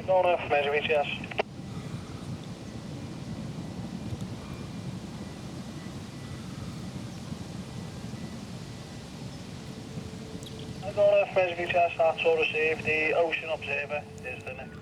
Golden Measurement, yes. Golden Measurement, yes. That's all received. The Ocean Observer is the next.